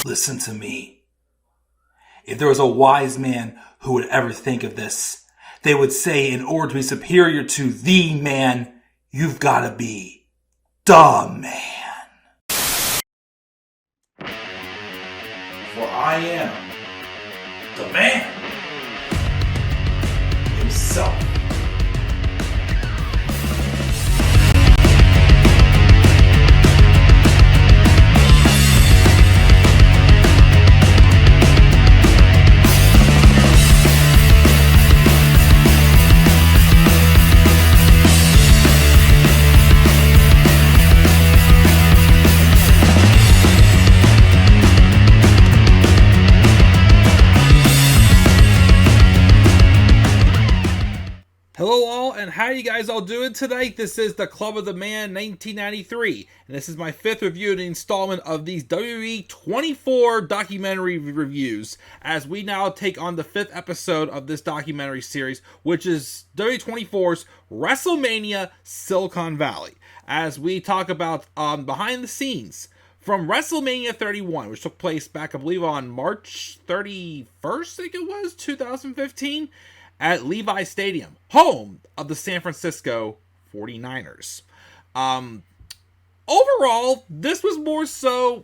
Listen to me. If there was a wise man who would ever think of this, they would say in order to be superior to the man, you've got to be the man. For I am the man himself. Hello all, and how are you guys all doing tonight? This is the Club of the Man 1993, and this is my fifth review in the installment of these WWE 24 documentary reviews, as we now take on the fifth episode of this documentary series, which is WWE24's WrestleMania Silicon Valley, as we talk about behind the scenes from WrestleMania 31, which took place back, I believe, on March 31st, I think it was, 2015, at Levi Stadium, home of the San Francisco 49ers. Overall, this was more so,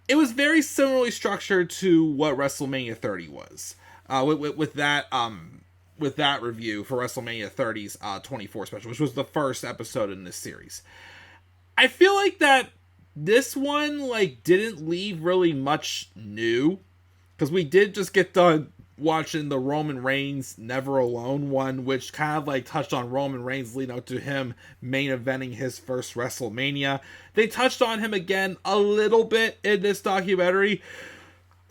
it was very similarly structured to what WrestleMania 30 was. With that review for WrestleMania 30's 24 special, which was the first episode in this series. I feel like that this one didn't leave really much new, because we did just get done watching the Roman Reigns Never Alone one, which kind of touched on Roman Reigns leading up to him main eventing his first WrestleMania. They touched on him again a little bit in this documentary,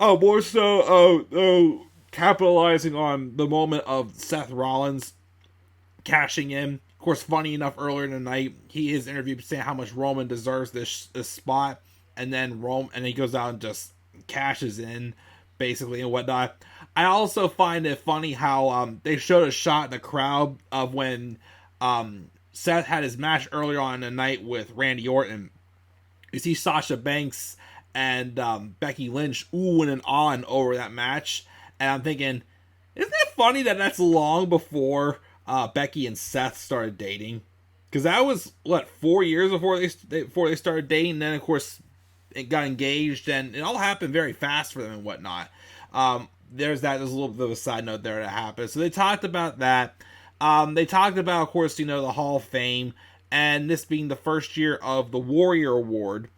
more so capitalizing on the moment of Seth Rollins cashing in. Of course, funny enough, earlier in the night, he is interviewed saying how much Roman deserves this spot, and then he goes out and just cashes in, basically, and whatnot. I also find it funny how they showed a shot in the crowd of when Seth had his match earlier on in the night with Randy Orton. You see Sasha Banks and Becky Lynch oohing and ahhing over that match, and I'm thinking, isn't it funny that that's long before Becky and Seth started dating? Because that was 4 years before they started dating. And then of course it got engaged, and it all happened very fast for them and whatnot. There's a little bit of a side note there that happened. So they talked about that. They talked about, of course, the Hall of Fame, and this being the first year of the Warrior Award,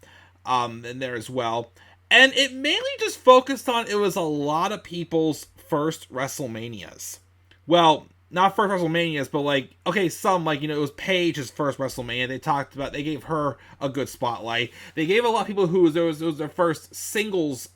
in there as well. And it mainly just focused on, it was a lot of people's first WrestleManias. Well, not first WrestleManias, but some, it was Paige's first WrestleMania. They gave her a good spotlight. They gave a lot of people it was their first singles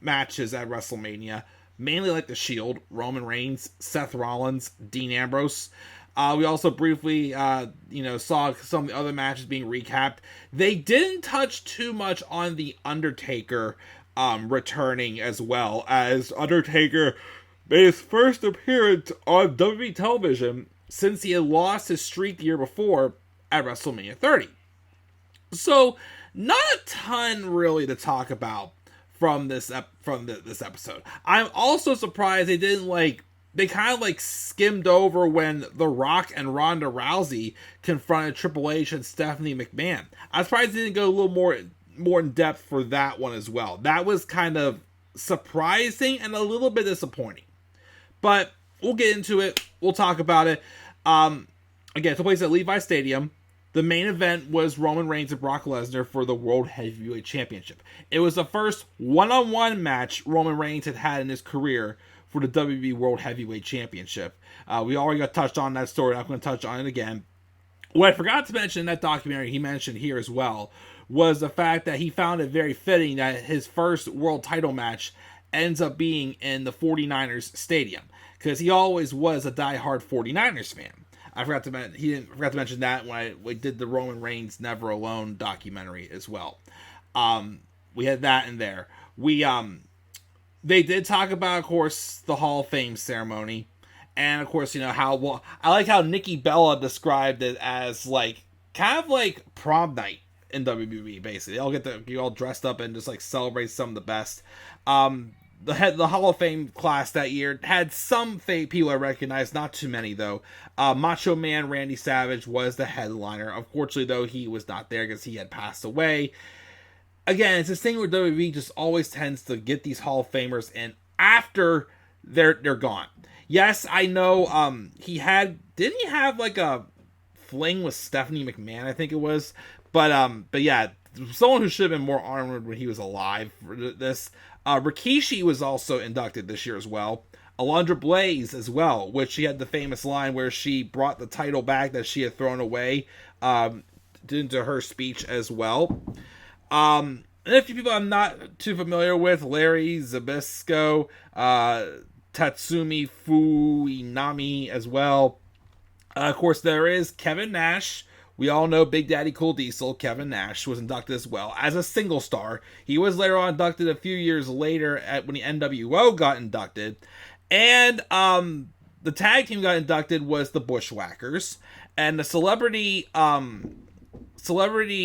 matches at WrestleMania. Mainly The Shield, Roman Reigns, Seth Rollins, Dean Ambrose. We also briefly, saw some of the other matches being recapped. They didn't touch too much on the Undertaker returning, as well, as Undertaker made his first appearance on WWE television since he had lost his streak the year before at WrestleMania 30. So, not a ton really to talk about from this episode. I'm also surprised they didn't they kind of skimmed over when The Rock and Ronda Rousey confronted Triple H and Stephanie McMahon. I'm surprised they didn't go a little more in depth for that one as well. That was kind of surprising and a little bit disappointing. But we'll get into it. We'll talk about it. Again, it took place at Levi Stadium. The main event was Roman Reigns and Brock Lesnar for the World Heavyweight Championship. It was the first one-on-one match Roman Reigns had in his career for the WWE World Heavyweight Championship. We already got touched on that story. I'm going to touch on it again. What I forgot to mention in that documentary, he mentioned here as well, was the fact that he found it very fitting that his first world title match ends up being in the 49ers stadium, because he always was a diehard 49ers fan. I forgot to mention that when we did the Roman Reigns Never Alone documentary as well. We had that in there. They did talk about, of course, the Hall of Fame ceremony, and of course, I like how Nikki Bella described it as kind of like prom night in WWE. Basically, they all get all dressed up and just like celebrate some of the best. The Hall of Fame class that year had some people I recognize, not too many though. Macho Man Randy Savage was the headliner. Unfortunately, though, he was not there because he had passed away. Again, it's this thing where WWE just always tends to get these Hall of Famers in after they're gone. Yes, I know. Didn't he have like a fling with Stephanie McMahon? I think it was, but yeah, someone who should have been more honored when he was alive for this. Rikishi was also inducted this year as well. Alundra Blaze as well, which she had the famous line where she brought the title back that she had thrown away into her speech as well. And a few people I'm not too familiar with: Larry Zbyszko, Tatsumi Fuinami as well. Of course, there is Kevin Nash. We all know Big Daddy Cool Diesel. Kevin Nash was inducted as well as a single star. He was later on inducted a few years later when the NWO got inducted. And the tag team got inducted was the Bushwhackers. And the celebrity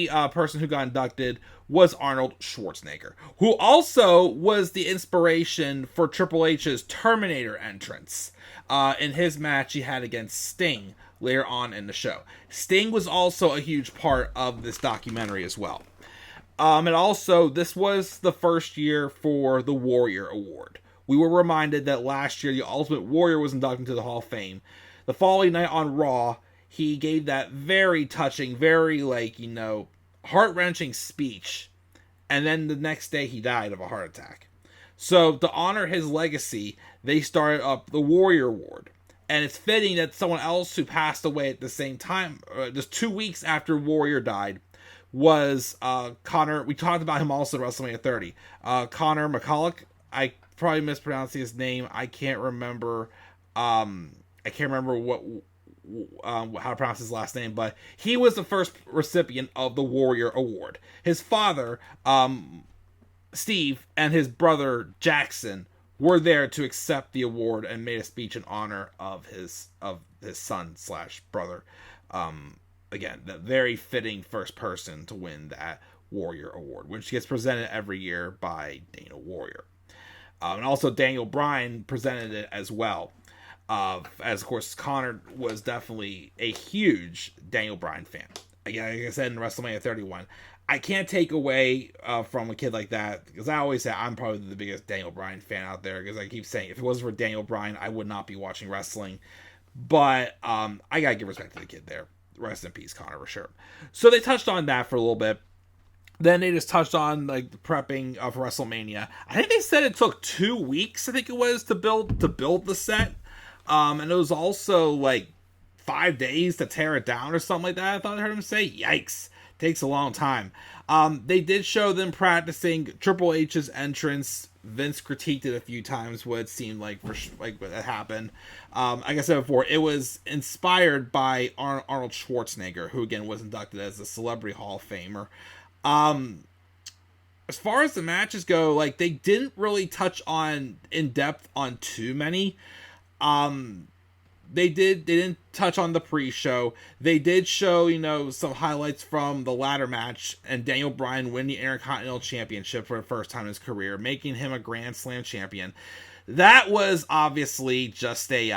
person who got inducted was Arnold Schwarzenegger, who also was the inspiration for Triple H's Terminator entrance in his match he had against Sting later on in the show. Sting was also a huge part of this documentary as well. And also, this was the first year for the Warrior Award. We were reminded that last year, the Ultimate Warrior was inducted into the Hall of Fame. The following night on Raw, he gave that very touching, very, heart-wrenching speech. And then the next day, he died of a heart attack. So, to honor his legacy, they started up the Warrior Award. And it's fitting that someone else who passed away at the same time, just 2 weeks after Warrior died, was Connor. We talked about him also at WrestleMania 30. Connor Michalek. I probably mispronounced his name. I can't remember. How to pronounce his last name, but he was the first recipient of the Warrior Award. His father, Steve, and his brother Jackson were there to accept the award and made a speech in honor of his son / brother. Again, the very fitting first person to win that Warrior Award, which gets presented every year by Dana Warrior. And also Daniel Bryan presented it as well. As of course, Connor was definitely a huge Daniel Bryan fan. Again, like I said in WrestleMania 31, I can't take away from a kid like that, because I always say I'm probably the biggest Daniel Bryan fan out there, because I keep saying if it wasn't for Daniel Bryan, I would not be watching wrestling. But I gotta give respect to the kid there. Rest in peace, Connor, for sure. So they touched on that for a little bit. Then they just touched on the prepping for WrestleMania. I think they said it took 2 weeks. I think it was to build the set, and it was also 5 days to tear it down or something like that. I thought I heard him say, "Yikes." Takes a long time. They did show them practicing Triple H's entrance. Vince critiqued it a few times, what it seemed like what that happened. Like I said before, it was inspired by Arnold Schwarzenegger, who again was inducted as a Celebrity Hall of Famer. As far as the matches go, they didn't really touch on in depth on too many. They didn't touch on the pre-show. They did show, some highlights from the ladder match and Daniel Bryan win the Intercontinental Championship for the first time in his career, making him a Grand Slam champion. That was obviously just a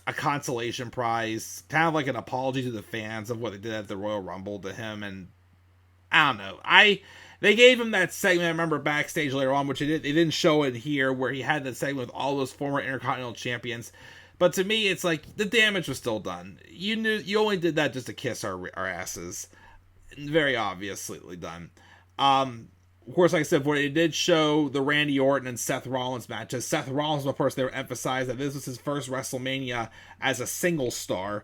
consolation prize, kind of like an apology to the fans of what they did at the Royal Rumble to him. And I don't know. They gave him that segment, I remember, backstage later on, which they didn't show it here, where he had that segment with all those former Intercontinental Champions. But to me, it's the damage was still done. You only did that just to kiss our asses. Very obviously done. Of course, like I said before, they did show the Randy Orton and Seth Rollins matches. Seth Rollins, of course, they were emphasized that this was his first WrestleMania as a single star.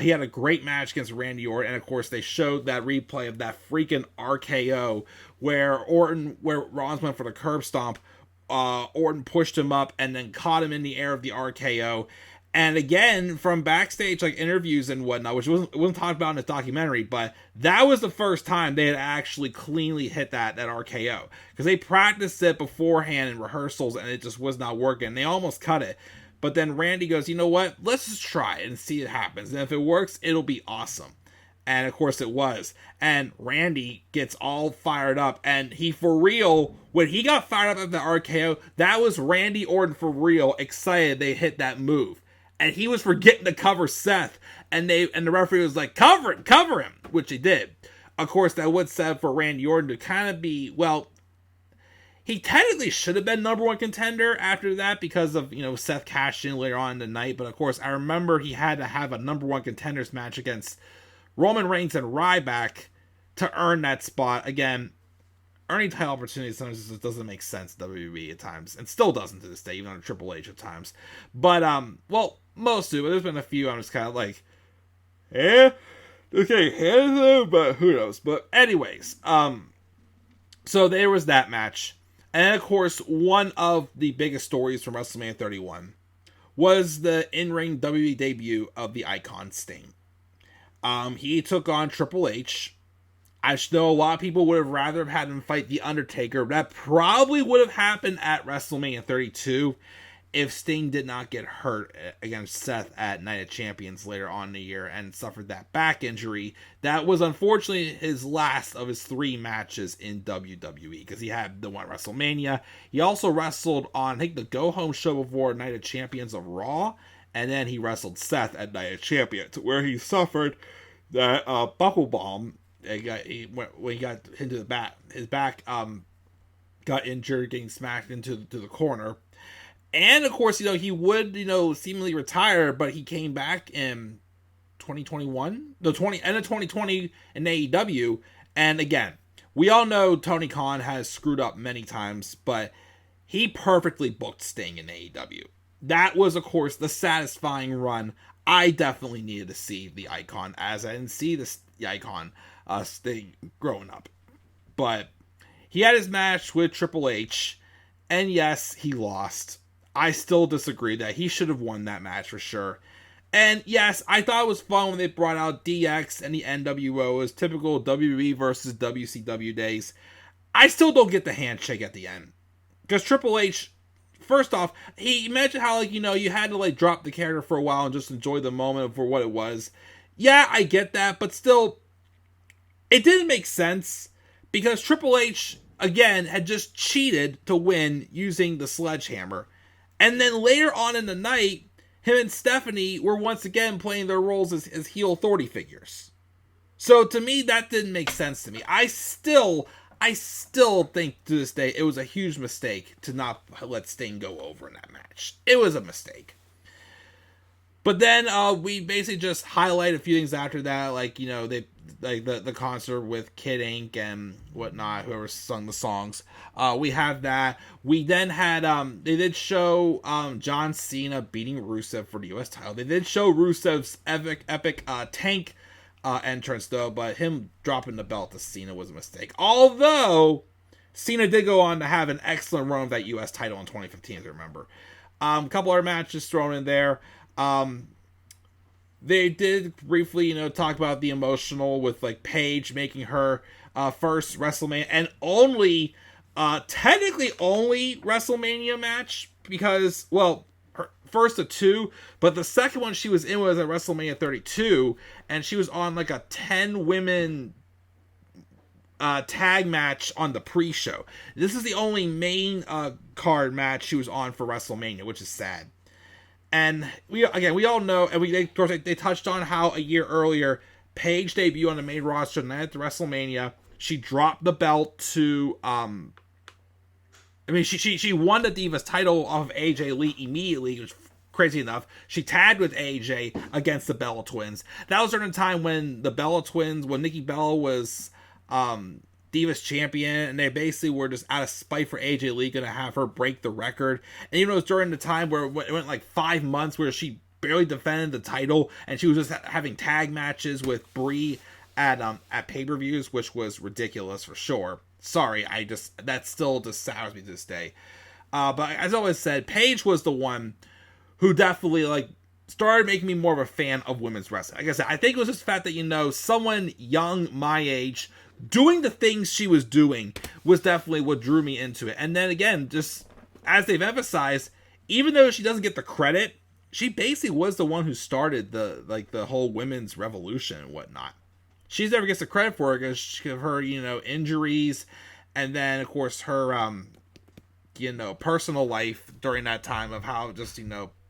He had a great match against Randy Orton, and of course, they showed that replay of that freaking RKO where Rollins went for the curb stomp. Orton pushed him up and then caught him in the air of the RKO. And again, from backstage interviews and whatnot, which wasn't talked about in this documentary, but that was the first time they had actually cleanly hit that RKO. Because they practiced it beforehand in rehearsals and it just was not working. They almost cut it. But then Randy goes, you know what? Let's just try it and see it happens. And if it works, it'll be awesome. And of course it was. And Randy gets all fired up. And he, for real, when he got fired up at the RKO, that was Randy Orton for real, excited they hit that move. And he was forgetting to cover Seth. And the referee was like, cover him, which he did. Of course, that would set for Randy Orton to kind of be, well, he technically should have been number one contender after that because of, Seth cashed in later on in the night. But of course, I remember he had to have a number one contenders match against Roman Reigns and Ryback to earn that spot. Again, earning title opportunities sometimes just doesn't make sense in WWE at times, and still doesn't to this day, even on Triple H at times. But, well, most do, but there's been a few I'm just kind of like, okay, but who knows. But anyways, so there was that match. And of course, one of the biggest stories from WrestleMania 31 was the in-ring WWE debut of the Icon Sting. He took on Triple H. I know a lot of people would have rather have had him fight The Undertaker. That probably would have happened at WrestleMania 32 if Sting did not get hurt against Seth at Night of Champions later on in the year and suffered that back injury. That was unfortunately his last of his 3 matches in WWE, because he had the one at WrestleMania. He also wrestled on, I think, the go-home show before Night of Champions of Raw, and then he wrestled Seth at Night of Champions, where he suffered that buckle bomb. When he got into the back, his back got injured, getting smacked into the corner. And of course, he would, seemingly retire, but he came back in 2021, end of 2020 in AEW. And again, we all know Tony Khan has screwed up many times, but he perfectly booked Sting in AEW. That was, of course, the satisfying run I definitely needed to see the Icon, as I didn't see the Icon Sting growing up. But he had his match with Triple H, and yes, he lost. I still disagree that he should have won that match for sure. And yes, I thought it was fun when they brought out DX and the NWO as typical WWE versus WCW days. I still don't get the handshake at the end. Because Triple H, first off, he mentioned how, you had to, drop the character for a while and just enjoy the moment for what it was. Yeah, I get that, but still, it didn't make sense. Because Triple H, again, had just cheated to win using the sledgehammer. And then later on in the night, him and Stephanie were once again playing their roles as heel authority figures. So to me, that didn't make sense to me. I still think to this day it was a huge mistake to not let Sting go over in that match. It was a mistake. But then we basically just highlight a few things after that, the concert with Kid Ink and whatnot, whoever sung the songs. We have that. We then had they did show John Cena beating Rusev for the US title. They did show Rusev's epic tank entrance though, but him dropping the belt to Cena was a mistake. Although Cena did go on to have an excellent run of that US title in 2015, as I remember. A couple other matches thrown in there. They did briefly, talk about the emotional with Paige making her first WrestleMania and technically only WrestleMania match, because, well, her first of 2, but the second one she was in was at WrestleMania 32, and she was on a 10 women tag match on the pre-show. This is the only main card match she was on for WrestleMania, which is sad. And we all know, and they touched on how a year earlier, Paige debuted on the main roster the night at WrestleMania. She dropped the belt to, she won the Divas title off of AJ Lee immediately, which was crazy enough. She tagged with AJ against the Bella Twins. That was during the time when the Bella Twins, when Nikki Bella was Divas champion, and they basically were just out of spite for AJ Lee going to have her break the record. And even though it was during the time where it went 5 months where she barely defended the title, and she was just having tag matches with Brie at pay-per-views, which was ridiculous for sure. Sorry, that still just sours me to this day. But as I always said, Paige was the one who definitely started making me more of a fan of women's wrestling. Like I said, I think it was just the fact that, someone young my age doing the things she was doing was definitely what drew me into it. And then again, just as they've emphasized, even though she doesn't get the credit, she basically was the one who started the whole women's revolution and whatnot. she never gets the credit for it because of her, injuries, and then of course her, personal life during that time of how just,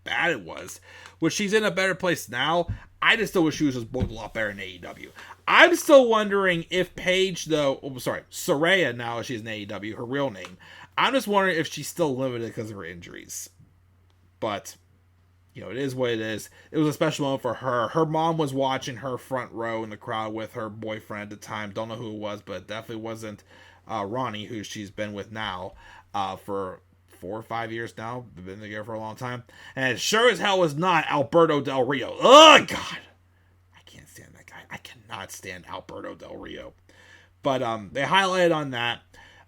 bad it was. Which she's in a better place now. I just still wish she was just booked a lot better in AEW. I'm still wondering if Paige, though, Saraya now she's in AEW, her real name. I'm just wondering if she's still limited because of her injuries. But, it is what it is. It was a special moment for her. Her mom was watching her front row in the crowd with her boyfriend at the time. Don't know who it was, but it definitely wasn't Ronnie, who she's been with now for 4 or 5 years now. They've been together for a long time. And it sure as hell was not Alberto Del Rio. Oh, God. I can't stand that guy. I cannot stand Alberto Del Rio. But they highlighted on that.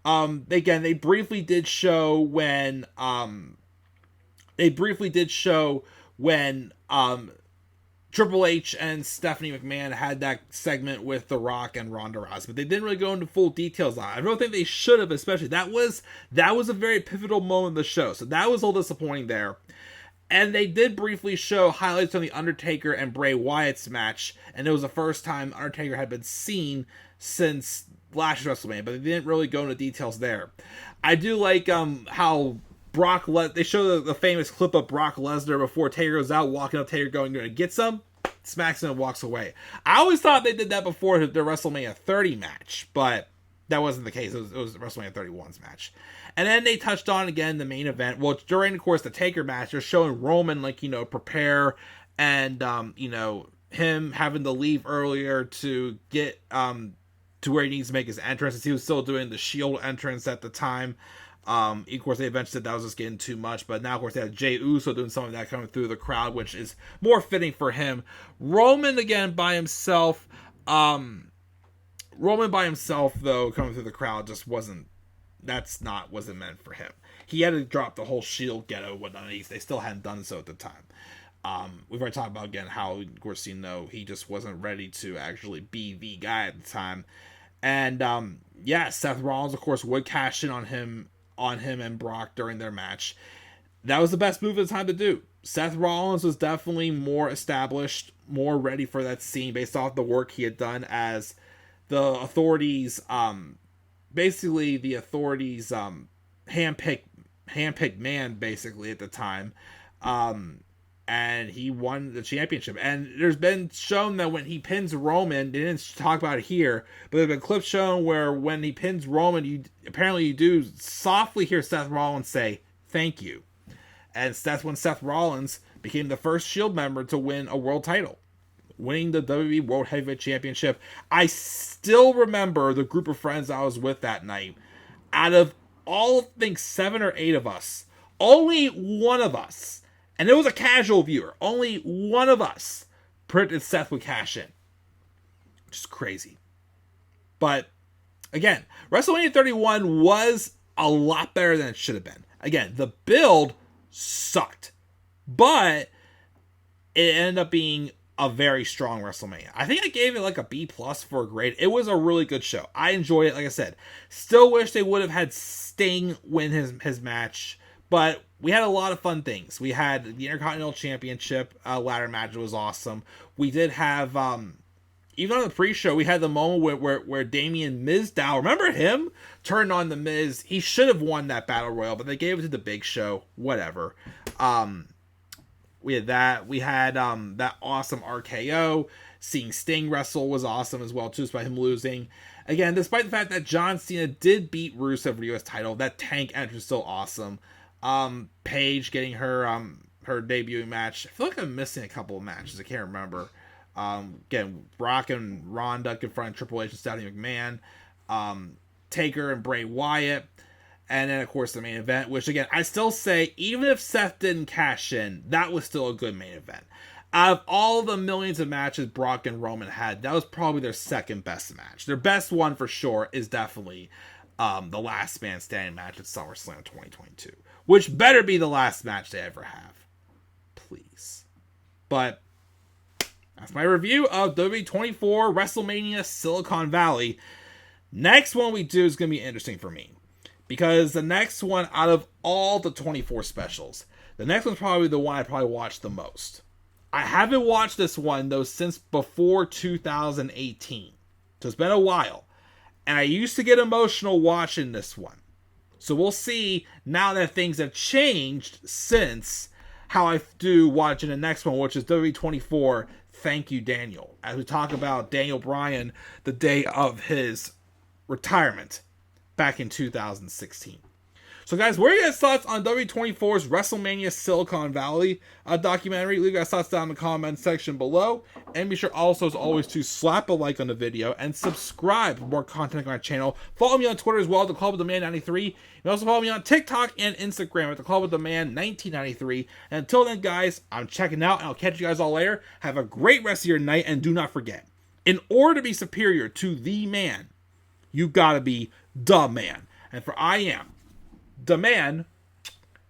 Again, they briefly did show when Triple H and Stephanie McMahon had that segment with The Rock and Ronda Rousey, but they didn't really go into full details on it. I don't think they should have, especially that was a very pivotal moment in the show, so that was a little disappointing there. And they did briefly show highlights on the Undertaker and Bray Wyatt's match, and it was the first time Undertaker had been seen since last WrestleMania, but they didn't really go into details there. I do like how they show the famous clip of Brock Lesnar before Taker goes out, walking up Taker going to get some, smacks him and walks away. I always thought they did that before the WrestleMania 30 match, but that wasn't the case. It was WrestleMania 31's match. And then they touched on, again, the main event. Well, during, of course, the Taker match, they're showing Roman, prepare, and, him having to leave earlier to get to where he needs to make his entrance, as he was still doing the Shield entrance at the time. Of course, they eventually said that was just getting too much, but now, of course, they have Jey Uso doing some of that coming through the crowd, which is more fitting for him. Roman, again, by himself, though, coming through the crowd just wasn't meant for him. He had to drop the whole Shield ghetto and whatnot. They still hadn't done so at the time. We've already talked about, again, how, of course, he just wasn't ready to actually be the guy at the time. And, Seth Rollins, of course, would cash in on him and Brock during their match. That was the best move at the time to do. Seth Rollins was definitely more established, more ready for that scene based off the work he had done as the Authorities, handpicked man, basically, at the time. And he won the championship. And there's been shown that when he pins Roman, they didn't talk about it here, but there's been clips shown where when he pins Roman, you do softly hear Seth Rollins say, "Thank you." And that's when Seth Rollins became the first Shield member to win a world title, winning the WWE World Heavyweight Championship. I still remember the group of friends I was with that night. Out of all, I think, 7 or 8 of us, only one of us, and it was a casual viewer, only one of us predicted Seth would cash in. Which is crazy. But, again, WrestleMania 31 was a lot better than it should have been. Again, the build sucked. But it ended up being a very strong WrestleMania. I think I gave it like a B+ for a grade. It was a really good show. I enjoyed it, like I said. Still wish they would have had Sting win his match. But we had a lot of fun things. We had the Intercontinental Championship ladder match. It was awesome. We did have, even on the pre-show, we had the moment where Damien Mizdow, remember him? Turned on the Miz. He should have won that Battle Royal, but they gave it to the Big Show. Whatever. We had that. We had that awesome RKO. Seeing Sting wrestle was awesome as well, too, despite him losing. Again, despite the fact that John Cena did beat Rusev for the U.S. title, that Tank entrance is still awesome. Paige getting her debuting match. I feel like I'm missing a couple of matches. I can't remember. Again, Brock and Ronda confronting Triple H and Stephanie McMahon. Taker and Bray Wyatt. And then, of course, the main event, which, again, I still say, even if Seth didn't cash in, that was still a good main event. Out of all the millions of matches Brock and Roman had, that was probably their second best match. Their best one, for sure, is definitely the Last Man Standing match at SummerSlam 2022. Which better be the last match they ever have. Please. But that's my review of WWE 24 WrestleMania Silicon Valley. Next one we do is going to be interesting for me. Because the next one, out of all the 24 specials, the next one's probably the one I probably watched the most. I haven't watched this one, though, since before 2018. So it's been a while. And I used to get emotional watching this one. So we'll see now that things have changed since how I do watching the next one, which is WWE 24, Thank You, Daniel. As we talk about Daniel Bryan the day of his retirement back in 2016. So guys, what are your guys' thoughts on W24's WrestleMania Silicon Valley documentary? Leave your guys' thoughts down in the comment section below. And be sure also, as always, to slap a like on the video and subscribe for more content on my channel. Follow me on Twitter as well, at The Club with the Man 93. You can also follow me on TikTok and Instagram at The Club with the Man 1993. And until then, guys, I'm checking out, and I'll catch you guys all later. Have a great rest of your night, and do not forget, in order to be superior to the man, you gotta be the man. And for I am the man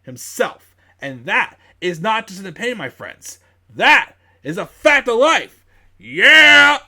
himself. And that is not just an opinion, my friends. That is a fact of life. Yeah!